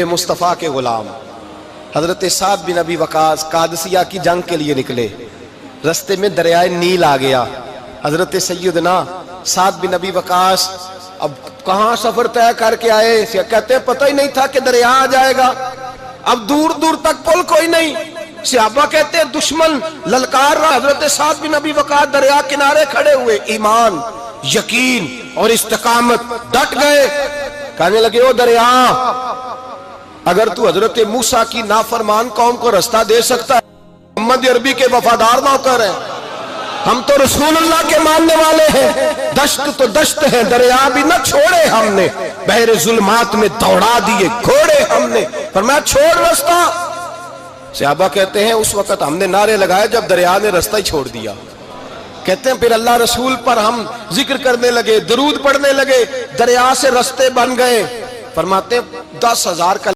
مصطفیٰ کے غلام حضرت سعد بن ابی وقاص قادسیہ کی جنگ کے لیے نکلے، رستے میں دریائے نیل آ گیا۔ حضرت سیدنا سعد بن ابی وقاص اب کہاں سفر طے کر کے آئے، کہتے ہیں پتہ ہی نہیں تھا کہ دریا آ جائے گا، اب دور دور تک پل کوئی نہیں۔ صحابہ کہتے ہیں دشمن للکار رہا، حضرت سعد بن ابی وقاص دریا کنارے کھڑے ہوئے، ایمان، یقین اور استقامت، ڈٹ گئے، کہنے لگے او دریا، اگر تو حضرت موسیٰ کی نافرمان قوم کو رستہ دے سکتا ہے، محمد عربی کے وفادار نوکر ہیں، ہم تو رسول اللہ کے ماننے والے ہیں، دشت تو دشت ہے، دریا بھی نہ چھوڑے ہم نے، بحر ظلمات میں دوڑا دیے گھوڑے ہم نے، فرمایا چھوڑ رستہ۔ صحابہ کہتے ہیں اس وقت ہم نے نعرے لگائے جب دریا نے رستہ ہی چھوڑ دیا۔ کہتے ہیں پھر اللہ رسول پر ہم ذکر کرنے لگے، درود پڑھنے لگے، دریا سے رستے بن گئے۔ فرماتے ہیں 10,000 کا